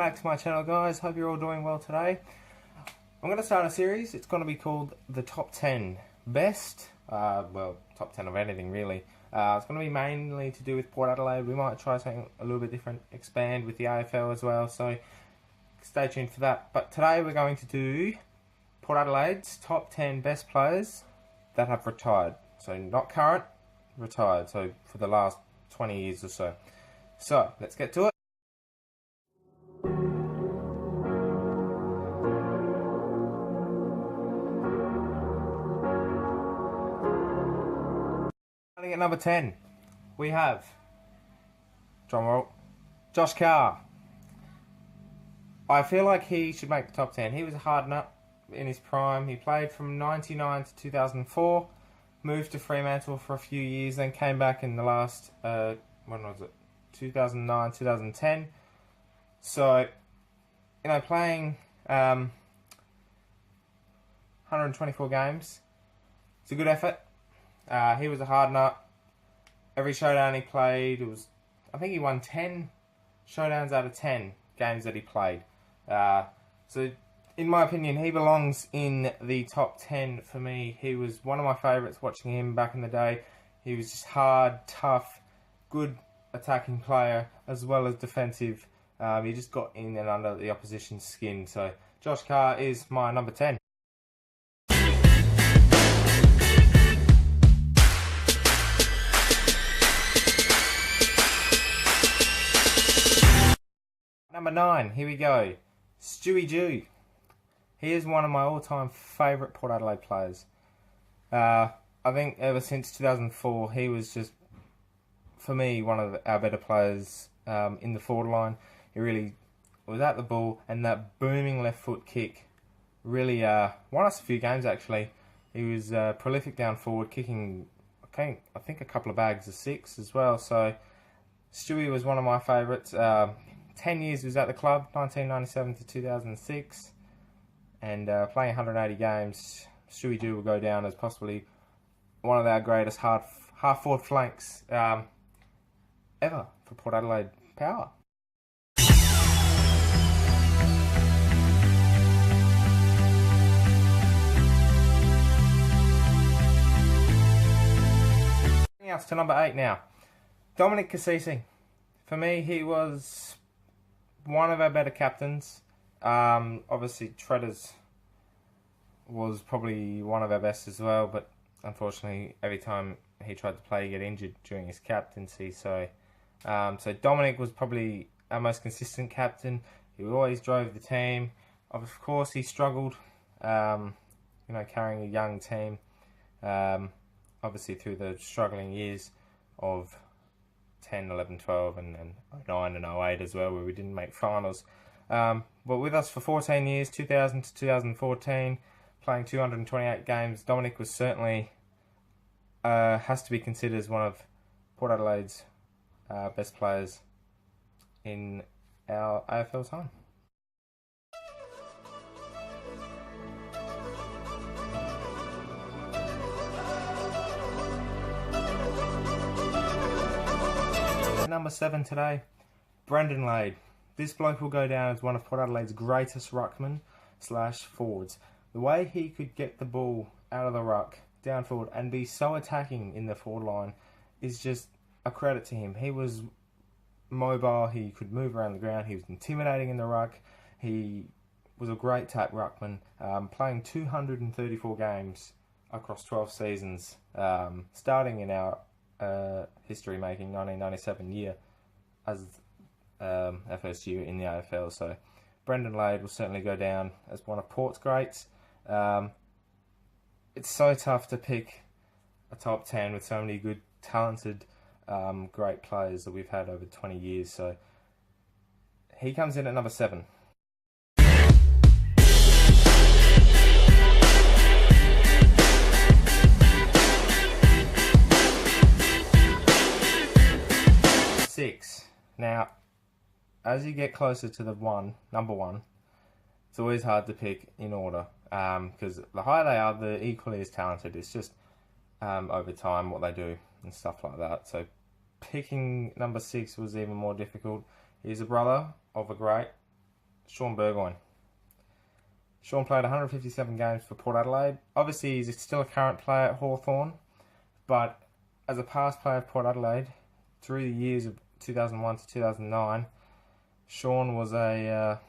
back to my channel, guys. Hope you're all doing well today. I'm going to start a series. It's going to be called the Top 10 Best, top 10 of anything really. It's going to be mainly to do with Port Adelaide. We might try something a little bit different, expand with the AFL as well, so stay tuned for that. But today we're going to do Port Adelaide's top 10 best players that have retired. So not current, retired, so for the last 20 years or so. So, let's get to it. Starting at number 10, we have, drumroll, Josh Carr. I feel like he should make the top 10. He was a hard nut in his prime. He played from 99 to 2004, moved to Fremantle for a few years, then came back in the last, when was it? 2009, 2010. So, playing 124 games. It's a good effort. He was a hard nut. Every showdown he played, I think he won 10 showdowns out of 10 games that he played. So, in my opinion, he belongs in the top 10 for me. He was one of my favourites watching him back in the day. He was just hard, tough, good attacking player as well as defensive. He just got in and under the opposition's skin. So Josh Carr is my number 10. Number 9, here we go. Stewie Jew. He is one of my all-time favourite Port Adelaide players. I think ever since 2004, he was just, for me, one of our better players in the forward line. He really was at the ball, and that booming left foot kick really won us a few games, actually. He was prolific down forward, kicking, I think a couple of bags of 6 as well. So Stewie was one of my favourites. 10 years he was at the club, 1997 to 2006, and playing 180 games. Stewie Jew will go down as possibly one of our greatest half-forward flanks ever for Port Adelaide Power. Bringing us to number 8 now. Dominic. For me, he was one of our better captains. Obviously, Treaders was probably one of our best as well, but unfortunately, every time he tried to play, he got injured during his captaincy. So Dominic was probably our most consistent captain. He always drove the team. Of course, he struggled, carrying a young team. Obviously, through the struggling years of 10, 11, 12, and 09 and 08 as well, where we didn't make finals. But with us for 14 years, 2000 to 2014, playing 228 games, Dominic was certainly has to be considered as one of Port Adelaide's best players in our AFL time. Number 7 today, Brendan Lade. This bloke will go down as one of Port Adelaide's greatest ruckmen / forwards. The way he could get the ball out of the ruck, down forward, and be so attacking in the forward line is just a credit to him. He was mobile, he could move around the ground, he was intimidating in the ruck, he was a great tap ruckman, playing 234 games across 12 seasons, starting in our history-making 1997 year as our first year in the AFL. So Brendan Lade will certainly go down as one of Port's greats. It's so tough to pick a top 10 with so many good, talented, great players that we've had over 20 years. So he comes in at number 7. Now, as you get closer to the number one, it's always hard to pick in order, because the higher they are, the equally as talented. It's just over time what they do and stuff like that. So picking number 6 was even more difficult. He's a brother of a great, Shaun Burgoyne. Shaun played 157 games for Port Adelaide. Obviously, he's still a current player at Hawthorn, but as a past player of Port Adelaide, through the years of 2001 to 2009, Shaun was a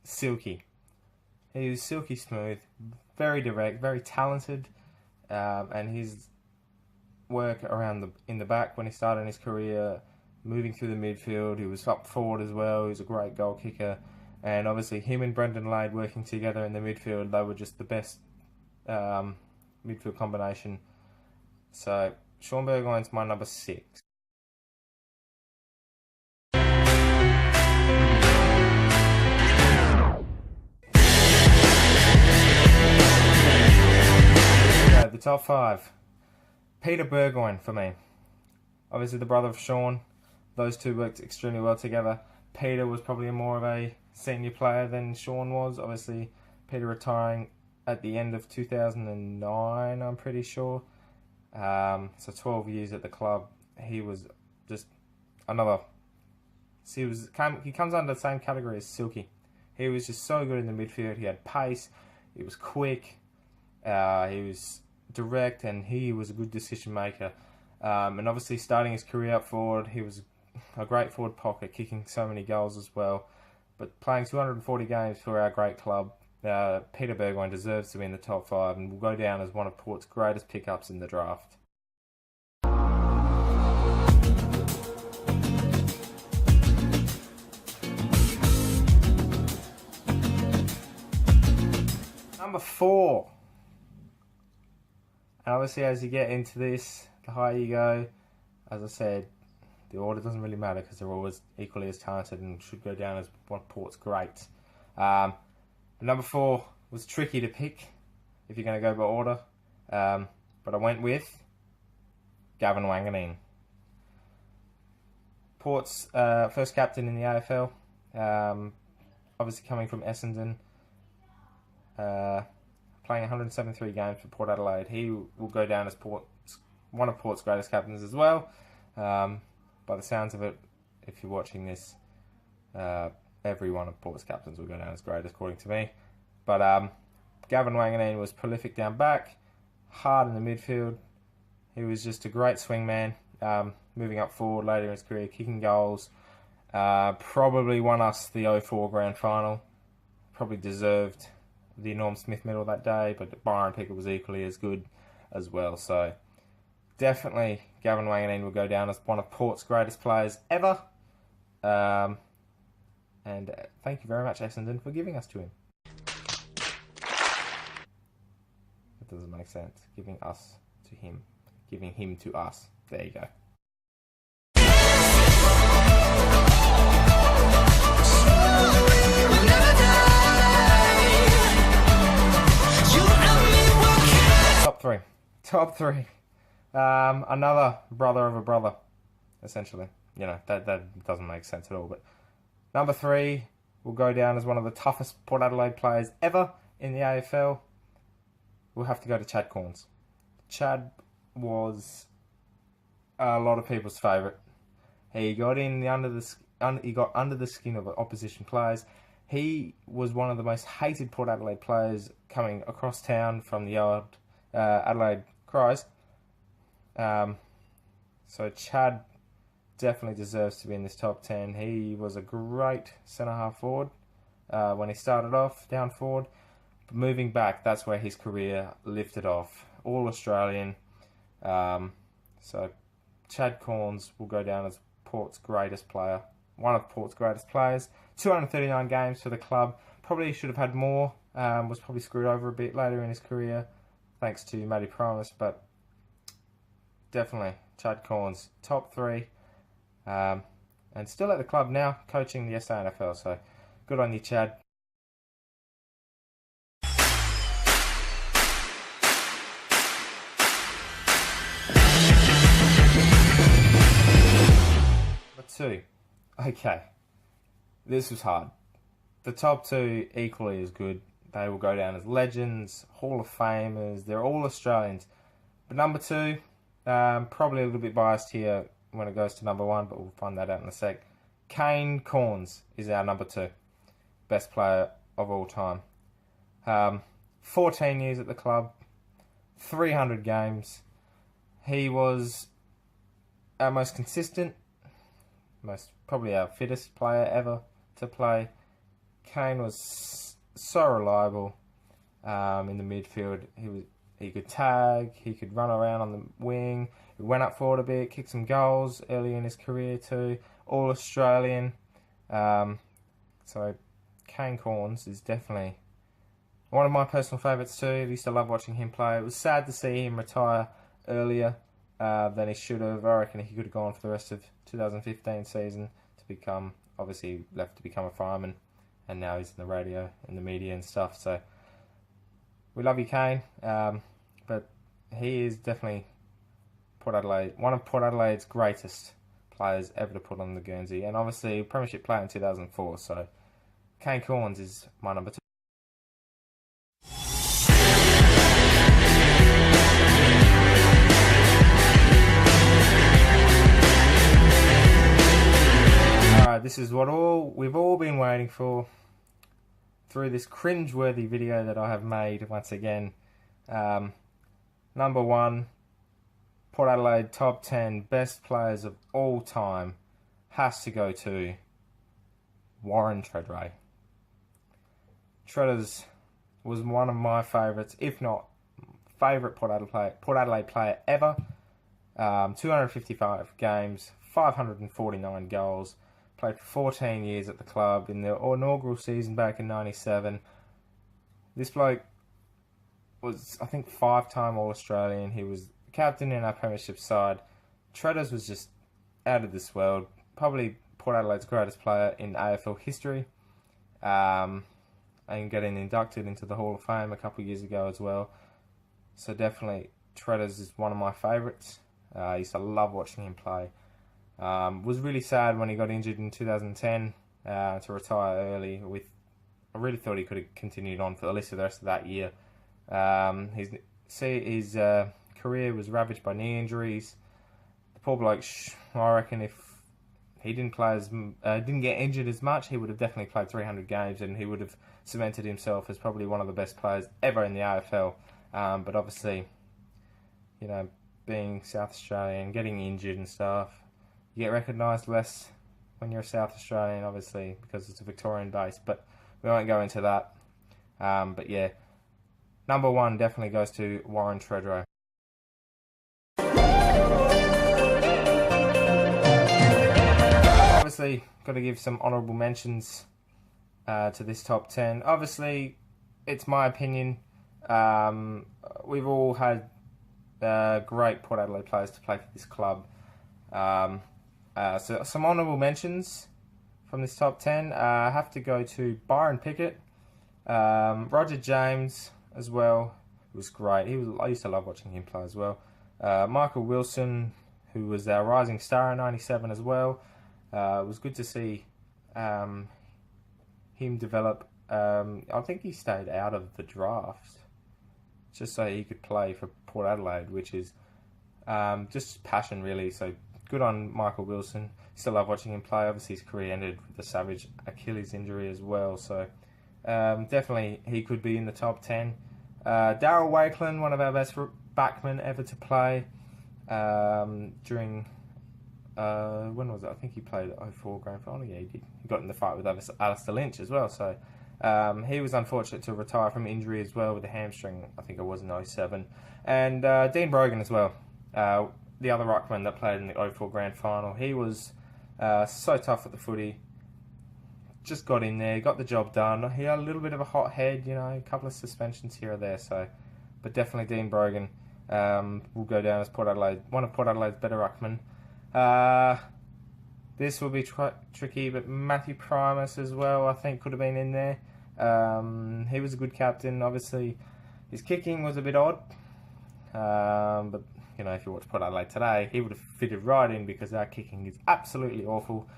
silky. He was silky smooth, very direct, very talented, and his work in the back when he started his career, moving through the midfield, he was up forward as well. He was a great goal kicker, and obviously him and Brendan Lade working together in the midfield, they were just the best midfield combination. So Shaun Burgoyne's my number 6. The top 5. Peter Burgoyne for me. Obviously the brother of Shaun. Those two worked extremely well together. Peter was probably more of a senior player than Shaun was. Obviously Peter retiring at the end of 2009, I'm pretty sure. So 12 years at the club. He was just another... He comes under the same category as Silky. He was just so good in the midfield. He had pace. He was quick. He was direct, and he was a good decision maker. And obviously starting his career up forward, he was a great forward pocket, kicking so many goals as well. But playing 240 games for our great club, Peter Burgoyne deserves to be in the top 5 and will go down as one of Port's greatest pickups in the draft. Number 4. And obviously as you get into this, the higher you go, as I said, the order doesn't really matter because they're always equally as talented and should go down as one of Port's greats. Number 4 was tricky to pick if you're going to go by order, but I went with Gavin Wanganeen. Port's first captain in the AFL, obviously coming from Essendon, playing 173 games for Port Adelaide. He will go down as one of Port's greatest captains as well. By the sounds of it, if you're watching this, every one of Port's captains will go down as great, according to me. But Gavin Wanganeen was prolific down back, hard in the midfield. He was just a great swingman, moving up forward later in his career, kicking goals. Probably won us the 04 grand final. Probably deserved the Norm Smith medal that day, but Byron Pickett was equally as good as well. So definitely Gavin Wanganeen will go down as one of Port's greatest players ever. And thank you very much, Essendon, for giving us to him. That doesn't make sense. Giving us to him. Giving him to us. There you go. Top three. Another brother of a brother, essentially. You know, that doesn't make sense at all. But number 3 will go down as one of the toughest Port Adelaide players ever in the AFL. We'll have to go to Chad Corns. Chad was a lot of people's favourite. He got under the skin of opposition players. He was one of the most hated Port Adelaide players coming across town from the old Adelaide Crows. So Chad definitely deserves to be in this top 10. He was a great centre-half forward when he started off down forward. But moving back, that's where his career lifted off. All Australian. So Chad Corns will go down as Port's greatest player. One of Port's greatest players. 239 games for the club. Probably should have had more. Was probably screwed over a bit later in his career, thanks to Matty Promise, but definitely Chad Corns, top 3, and still at the club now, coaching the SANFL, so good on you, Chad. Number 2. Okay, this was hard. The top 2 equally as good. They will go down as legends, Hall of Famers. They're all Australians. But number 2, probably a little bit biased here when it goes to number 1, but we'll find that out in a sec. Kane Corns is our number 2 best player of all time. 14 years at the club, 300 games. He was our most consistent, probably our fittest player ever to play. Kane was so reliable in the midfield. He could tag, he could run around on the wing, he went up forward a bit, kicked some goals early in his career too. All Australian. So Kane Corns is definitely one of my personal favourites too. I used to love watching him play. It was sad to see him retire earlier than he should have. I reckon he could have gone for the rest of 2015 season to become, obviously left to become a fireman, and now he's in the radio and the media and stuff. So we love you, Kane, but he is definitely one of Port Adelaide's greatest players ever to put on the Guernsey, and obviously Premiership player in 2004. So Kane Corns is my number 2. This is what we've all been waiting for through this cringe-worthy video that I have made once again. Number 1, Port Adelaide top 10 best players of all time has to go to Warren Tredrea. Tredders was one of my favourites, if not favourite Port Adelaide player ever. 255 games, 549 goals. Played for 14 years at the club in the inaugural season back in '97. This bloke was, I think, 5-time All-Australian. He was captain in our Premiership side. Tredders was just out of this world. Probably Port Adelaide's greatest player in AFL history. And getting inducted into the Hall of Fame a couple of years ago as well. So definitely Tredders is one of my favourites. I used to love watching him play. Was really sad when he got injured in 2010 to retire early. I really thought he could have continued on for at least the rest of that year. His career was ravaged by knee injuries. The poor bloke, I reckon, if he didn't get injured as much, he would have definitely played 300 games, and he would have cemented himself as probably one of the best players ever in the AFL. But obviously, you know, being South Australian, getting injured and stuff, you get recognised less when you're a South Australian, obviously, because it's a Victorian base, but we won't go into that. But yeah, number 1 definitely goes to Warren Tredrea. Obviously, got to give some honourable mentions to this top 10. Obviously, it's my opinion. We've all had great Port Adelaide players to play for this club. So some honourable mentions from this top 10. I have to go to Byron Pickett, Roger James as well. It was great. I used to love watching him play as well. Michael Wilson, who was our rising star in '97 as well. It was good to see him develop. I think he stayed out of the draft just so he could play for Port Adelaide, which is just passion really. So good on Michael Wilson. Still love watching him play. Obviously his career ended with a savage Achilles injury as well. So definitely he could be in the top 10. Darryl Wakeland, one of our best backmen ever to play during... when was it? I think he played the 04 Grand Final. Yeah, he did. He got in the fight with Alistair Lynch as well. So he was unfortunate to retire from injury as well with a hamstring. I think it was in 07. And Dean Brogan as well. The other ruckman that played in the 04 Grand Final. He was so tough at the footy. Just got in there, got the job done. He had a little bit of a hot head, you know, a couple of suspensions here or there. So, but definitely Dean Brogan will go down as one of Port Adelaide's better ruckmen. This will be tricky, but Matthew Primus as well, I think, could have been in there. He was a good captain. Obviously, his kicking was a bit odd. But, you know, if you watch Port Adelaide today, he would have fitted right in because our kicking is absolutely awful.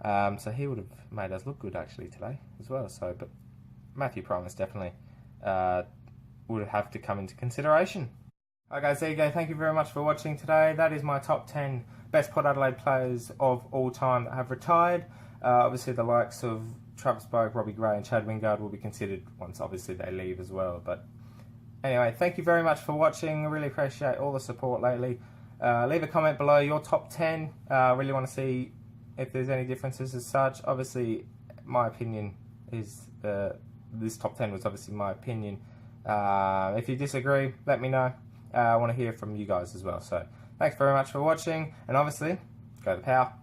So he would have made us look good, actually, today as well. So, but Matthew Primus definitely would have to come into consideration. Alright guys, there you go. Thank you very much for watching today. That is my top 10 best Port Adelaide players of all time that have retired. Obviously the likes of Travis Boak, Robbie Gray and Chad Wingard will be considered once obviously they leave as well. But anyway, thank you very much for watching. I really appreciate all the support lately. Leave a comment below your top 10. I really want to see if there's any differences as such. Obviously, my opinion is this top 10 was obviously my opinion. If you disagree, let me know. I want to hear from you guys as well. So thanks very much for watching, and obviously, go the Power.